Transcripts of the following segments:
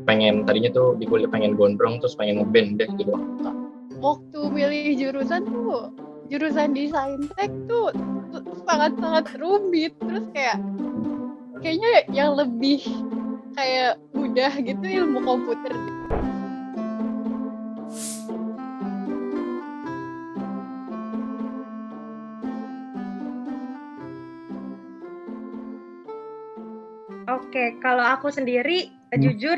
pengen tadinya tuh di kuliah pengen gondrong terus pengen ngeband deh gitu. Waktu milih jurusan tuh jurusan desain tech tuh sangat-sangat rumit, terus kayaknya yang lebih kayak mudah gitu ilmu komputer. Oke, kalau aku sendiri jujur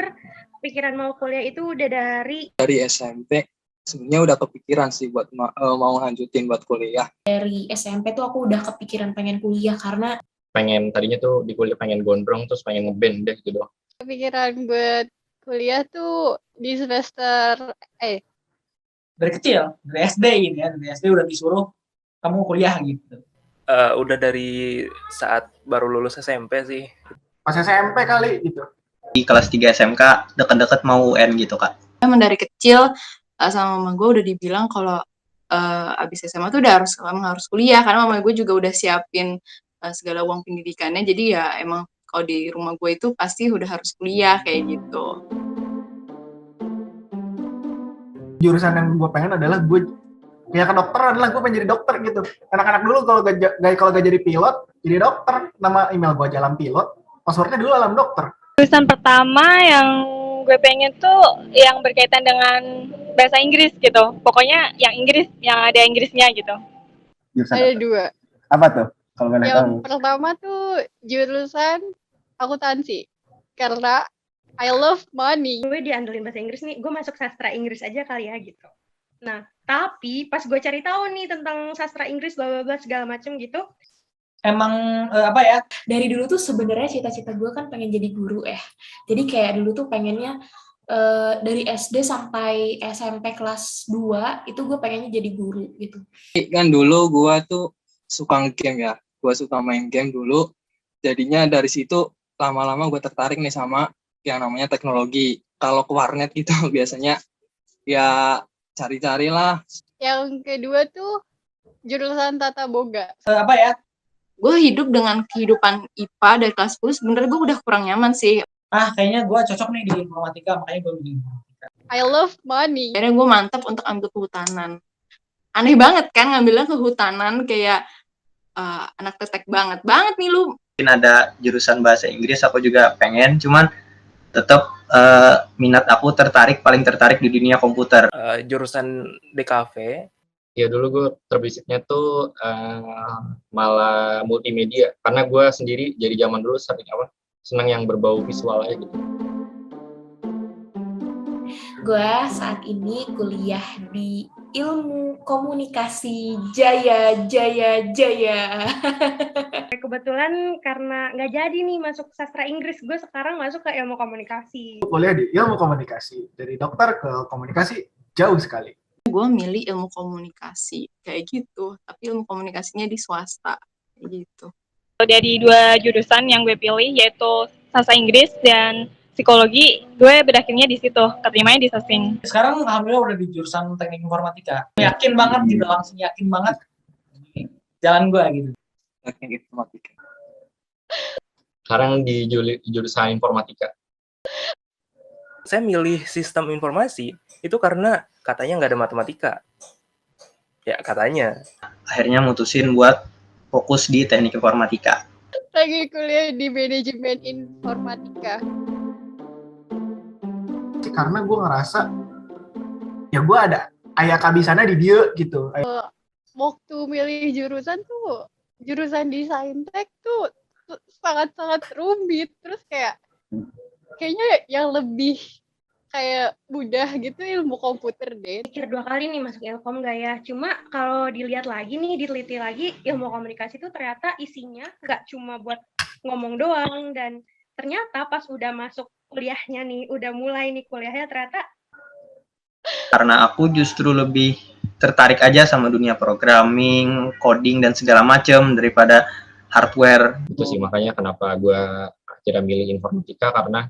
pikiran mau kuliah itu udah dari SMP sebenarnya udah kepikiran sih buat mau lanjutin buat kuliah. Dari SMP tuh aku udah kepikiran pengen kuliah karena Pengen tadinya tuh di kuliah pengen gondrong terus pengen ngeband deh gitu. Pikiran buat kuliah tuh di semester dari kecil, dari SD gitu ya, dari SD udah disuruh kamu kuliah gitu. Udah dari saat baru lulus SMP sih. Pas SMP kali gitu. Di kelas 3 SMK deket-deket mau UN gitu Kak. Emang dari kecil sama mama gue udah dibilang kalau abis SMA tuh udah harus kuliah, karena mama gue juga udah siapin segala uang pendidikannya, jadi ya emang kalau di rumah gue itu pasti udah harus kuliah kayak gitu. Jurusan yang gue pengen adalah gue ya ke dokter, adalah gue pengen jadi dokter gitu. Anak-anak dulu kalau gak jadi pilot, jadi dokter. Nama email gue aja Alam Pilot, passwordnya dulu Alam Dokter. Jurusan pertama yang gue pengen tuh yang berkaitan dengan bahasa Inggris gitu. Pokoknya yang Inggris, yang ada Inggrisnya gitu. Jurusan ada dua. Apa tuh? Kalau nggak yang tahu. Pertama tuh jurusan akuntansi. Karena I love money. Gue diandelin bahasa Inggris nih, gue masuk sastra Inggris aja kali ya gitu. Nah, tapi pas gue cari tahu nih tentang sastra Inggris, bla bla bla segala macem gitu. Emang apa ya? Dari dulu tuh sebenarnya cita-cita gue kan pengen jadi guru ya. Jadi kayak dulu tuh pengennya dari SD sampai SMP kelas 2 itu gue pengennya jadi guru gitu. Kan dulu gue tuh suka game ya. Gue suka main game dulu. Jadinya dari situ lama-lama gue tertarik nih sama yang namanya teknologi. Kalau ke warnet gitu biasanya ya cari-carilah. Yang kedua tuh jurusan tata boga. Apa ya? Gue hidup dengan kehidupan IPA dari kelas 10, sebenarnya gue udah kurang nyaman sih. Kayaknya gue cocok nih di informatika, makanya gue pilih informatika. I love money. Akhirnya gue mantap untuk ambil kehutanan. Aneh banget kan ngambilnya kehutanan, kayak anak tetek banget nih lu. Mungkin ada jurusan bahasa Inggris, aku juga pengen, cuman tetap minat aku paling tertarik di dunia komputer. Jurusan DKV. Ya dulu gue terbisiknya tuh malah multimedia, karena gue sendiri jadi zaman dulu senang yang berbau visual aja gitu. Gue saat ini kuliah di ilmu komunikasi Jaya. Kebetulan karena nggak jadi nih masuk sastra Inggris, gue sekarang masuk ke ilmu komunikasi. Kuliah di ilmu komunikasi, dari dokter ke komunikasi jauh sekali. Gue milih ilmu komunikasi kayak gitu, tapi ilmu komunikasinya di swasta kayak gitu. Dari dua jurusan yang gue pilih yaitu sastra Inggris dan psikologi, gue berakhirnya di situ, keterimanya di Sasing. Sekarang alhamdulillah udah di jurusan teknik informatika. Yakin banget gitu, langsung yakin banget jalan gue gitu. Teknik informatika. Sekarang di jurusan informatika. Saya milih sistem informasi itu karena katanya nggak ada matematika. Ya katanya. Akhirnya mutusin buat fokus di teknik informatika. Lagi kuliah di manajemen informatika. Karena gue ngerasa ya gue ada ayah kabisannya di dia gitu. Waktu milih jurusan tuh jurusan desain tech tuh sangat-sangat rumit, terus kayaknya yang lebih kayak mudah gitu ilmu komputer deh. Pikir 2 kali nih masuk Ilkom nggak ya? Cuma kalau dilihat lagi nih, diteliti lagi, ilmu komunikasi itu ternyata isinya nggak cuma buat ngomong doang, dan ternyata pas udah masuk kuliahnya nih, udah mulai nih kuliahnya, ternyata karena aku justru lebih tertarik aja sama dunia programming, coding dan segala macam daripada hardware. Itu sih makanya kenapa gue akhirnya milih informatika, karena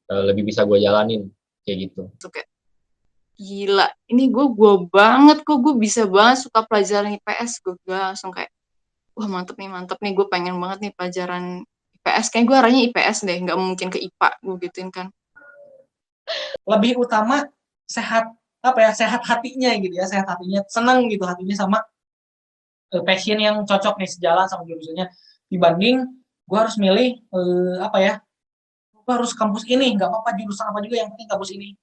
lebih bisa gue jalanin kayak gitu. Kayak gila, ini gue banget kok, gue bisa banget suka pelajaran IPS. Gue langsung kayak wah mantep nih, gue pengen banget nih pelajaran IPS. Kayak gue arahnya IPS deh, nggak mungkin ke IPA gue gituin kan. lebih utama sehat sehat hatinya gitu ya, sehat hatinya, seneng gitu hatinya sama passion yang cocok nih sejalan sama jurusannya, dibanding gue harus milih gue harus kampus ini, nggak apa-apa jurusan apa juga, yang penting kampus ini.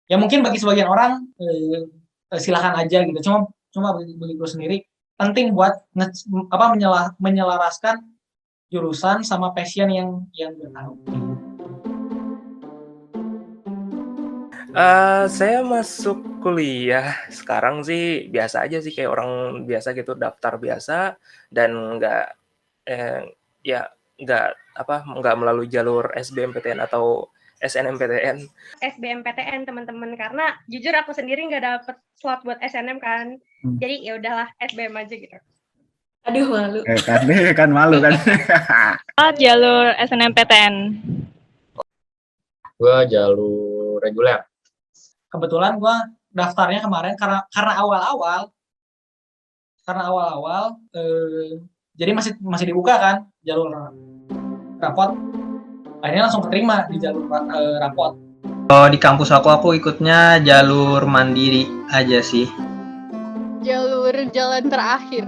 Ya mungkin bagi sebagian orang silakan aja gitu, cuma bagi gue sendiri penting buat menyelaraskan jurusan sama passion yang gue tahu. Saya masuk kuliah sekarang sih biasa aja sih, kayak orang biasa gitu, daftar biasa dan nggak melalui jalur SBMPTN atau SNMPTN. SBMPTN teman-teman, karena jujur aku sendiri nggak dapet slot buat SNM kan, jadi ya udahlah SBM aja gitu. Aduh, malu. Kan malu kan. Jalur SNMPTN. Gue jalur reguler. Kebetulan gue daftarnya kemarin karena awal-awal jadi masih dibuka kan jalur rapot, akhirnya langsung keterima di jalur rapot. Kalau di kampus aku ikutnya jalur mandiri aja sih. Jalur jalan terakhir.